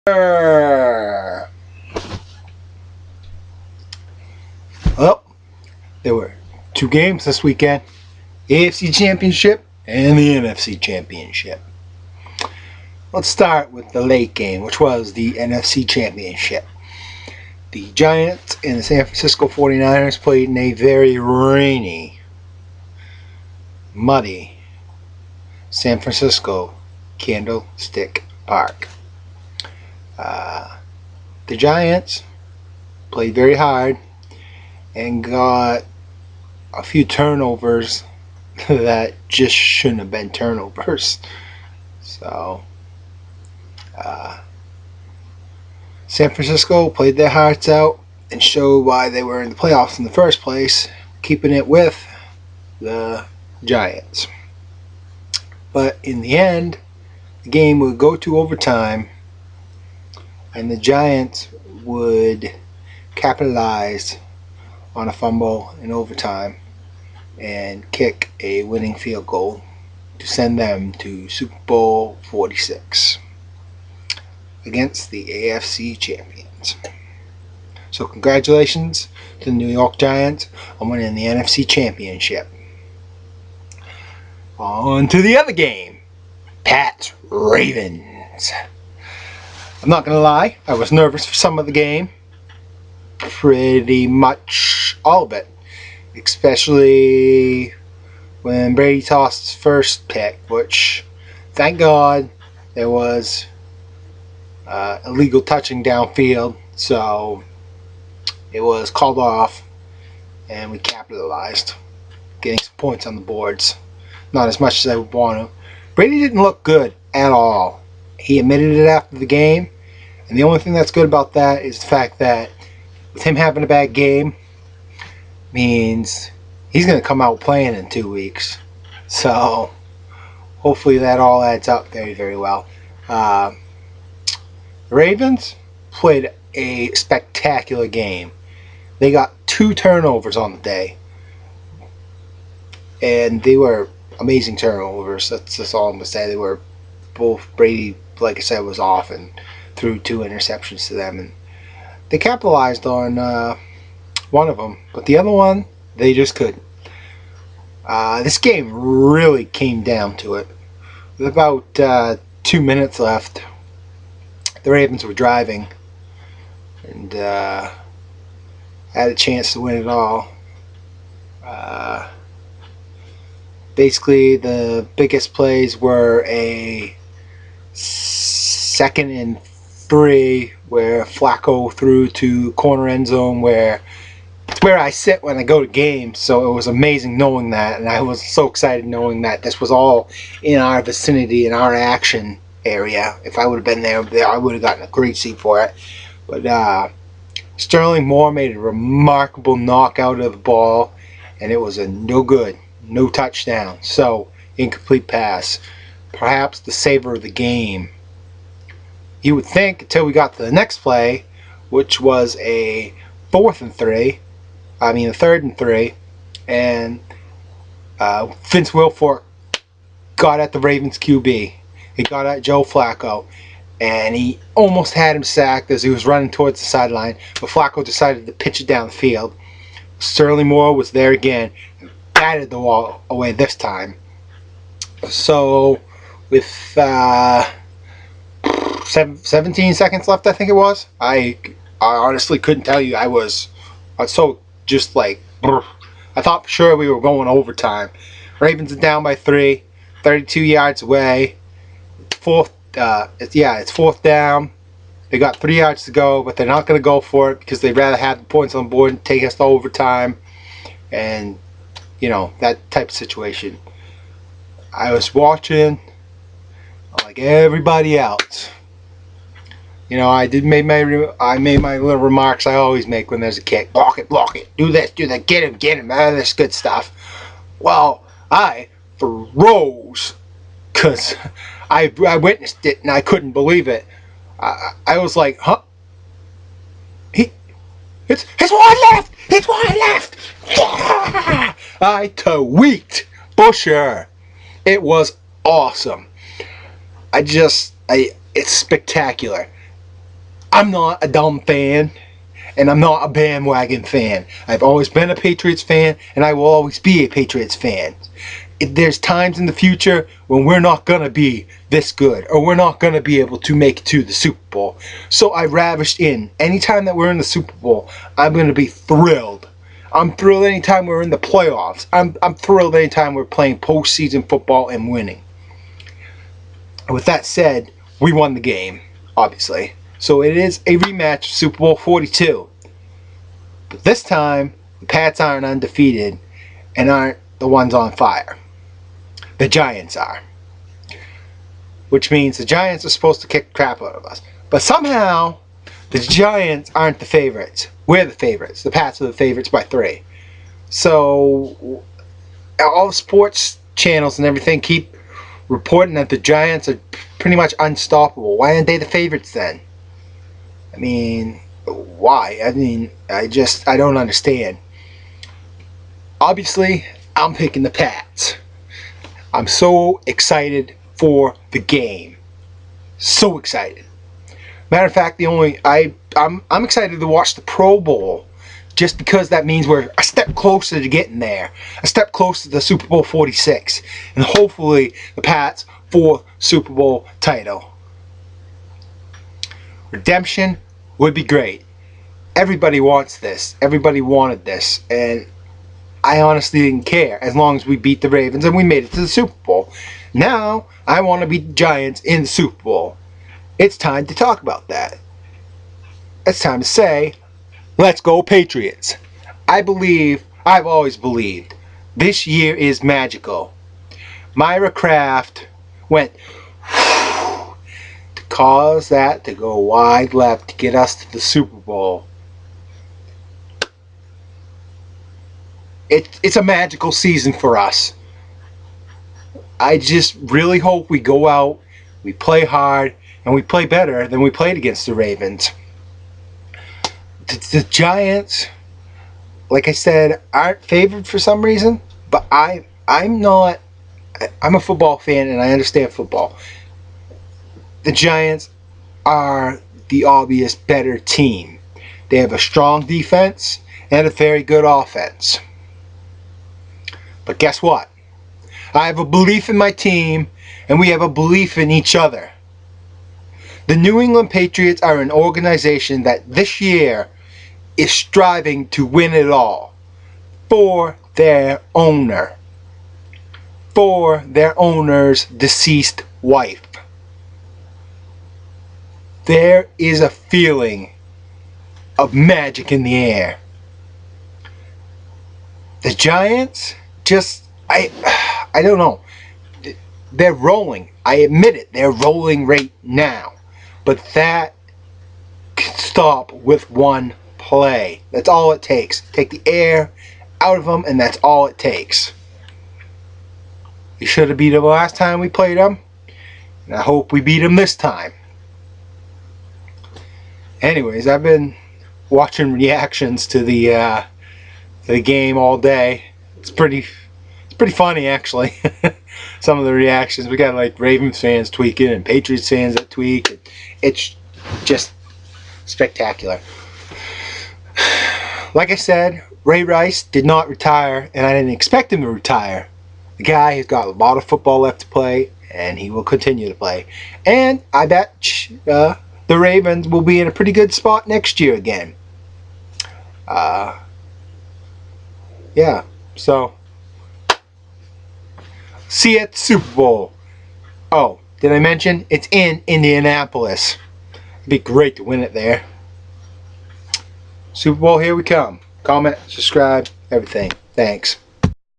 Well, there were two games this weekend. AFC Championship and the NFC Championship. Let's start with the late game, which was the NFC Championship. The Giants and the San Francisco 49ers played in a very rainy, muddy San Francisco Candlestick Park. The Giants played very hard and got a few turnovers that just shouldn't have been turnovers. So, San Francisco played their hearts out and showed why they were in the playoffs in the first place, keeping it with the Giants. But in the end, the game would go to overtime, and the Giants would capitalize on a fumble in overtime and kick a winning field goal to send them to Super Bowl 46 against the AFC champions. So congratulations to the New York Giants on winning the NFC Championship. On to the other game, Pats Ravens. I'm not going to lie, I was nervous for some of the game. Pretty much all of it. Especially when Brady tossed his first pick, which, thank God, there was illegal touching downfield. So it was called off, and we capitalized, getting some points on the boards. Not as much as I would want to. Brady didn't look good at all. He admitted it after the game. And the only thing that's good about that is the fact that with him having a bad game means he's going to come out playing in 2 weeks. So hopefully that all adds up very, very well. The Ravens played a spectacular game. They got 2 turnovers on the day. And they were amazing turnovers. That's all I'm going to say. They were both, Brady, like I said, was off and threw 2 interceptions to them, and they capitalized on one of them, but the other one they just couldn't. This game really came down to it. With about 2 minutes left, the Ravens were driving and had a chance to win it all. Basically, the biggest plays were a 2nd and 3 where Flacco threw to corner end zone, where it's where I sit when I go to games. So it was amazing knowing that, and I was so excited knowing that this was all in our vicinity, in our action area. If I would have been there, I would have gotten a great seat for it. But Sterling Moore made a remarkable knockout of the ball, and it was a no good, no touchdown. So incomplete pass, perhaps the saver of the game. You would think, until we got to the next play, which was a 3rd and 3, and Vince Wilfork got at the Ravens QB. He got at Joe Flacco, and he almost had him sacked as he was running towards the sideline, but Flacco decided to pitch it down the field. Sterling Moore was there again and batted the ball away this time. So with 17 seconds left, I think it was. I honestly couldn't tell you. I was so just like, I thought for sure we were going overtime. Ravens are down by 3, 32 yards away. It's 4th down. They got 3 yards to go, but they're not going to go for it because they'd rather have the points on the board and take us to overtime. And, you know, that type of situation. I was watching like everybody else. You know, I made my little remarks I always make when there's a kick. Block it, do this, do that, get him, this good stuff. Well, I froze because I witnessed it and I couldn't believe it. I was like, huh? It's one left! It's one left! Yeah! I tweaked Busher. It was awesome. It's spectacular. I'm not a dumb fan, and I'm not a bandwagon fan. I've always been a Patriots fan, and I will always be a Patriots fan. There's times in the future when we're not going to be this good, or we're not going to be able to make it to the Super Bowl. So I ravished in. Anytime that we're in the Super Bowl, I'm going to be thrilled. I'm thrilled anytime we're in the playoffs. I'm thrilled anytime we're playing postseason football and winning. With that said, we won the game, obviously. So it is a rematch of Super Bowl 42. But this time, the Pats aren't undefeated and aren't the ones on fire. The Giants are. Which means the Giants are supposed to kick the crap out of us. But somehow, the Giants aren't the favorites. We're the favorites. The Pats are the favorites by 3. So, all the sports channels and everything keep reporting that the Giants are pretty much unstoppable. Why aren't they the favorites then? I mean, why? I mean, I don't understand. Obviously, I'm picking the Pats. I'm so excited for the game. So excited. Matter of fact, I'm excited to watch the Pro Bowl just because that means we're a step closer to getting there. A step closer to Super Bowl 46. And hopefully the Pats' 4th Super Bowl title. Redemption would be great. Everybody wants this. Everybody wanted this. And I honestly didn't care as long as we beat the Ravens and we made it to the Super Bowl. Now, I want to beat the Giants in the Super Bowl. It's time to talk about that. It's time to say, let's go Patriots. I've always believed, this year is magical. Myra Kraft went to cause that to go wide left to get us to the Super Bowl. It's a magical season for us. I just really hope we go out, we play hard, and we play better than we played against the Ravens. The Giants, like I said, aren't favored for some reason, but I'm not. I'm a football fan and I understand football. The Giants are the obvious better team. They have a strong defense and a very good offense. But guess what? I have a belief in my team, and we have a belief in each other. The New England Patriots are an organization that this year is striving to win it all for their owner, for their owner's deceased wife. There is a feeling of magic in the air. The Giants, I don't know. They're rolling. I admit it. They're rolling right now. But that can stop with one play. That's all it takes. Take the air out of them, and that's all it takes. We should have beat them last time we played them, and I hope we beat them this time. Anyways, I've been watching reactions to the game all day. It's pretty funny, actually. Some of the reactions. We got like Ravens fans tweaking and Patriots fans that tweak. It's just spectacular. Like I said, Ray Rice did not retire, and I didn't expect him to retire. The guy has got a lot of football left to play, and he will continue to play. And I bet the Ravens will be in a pretty good spot next year again. Yeah, so see you at the Super Bowl. Oh, did I mention it's in Indianapolis? It'd be great to win it there. Super Bowl, here we come. Comment, subscribe, everything. Thanks.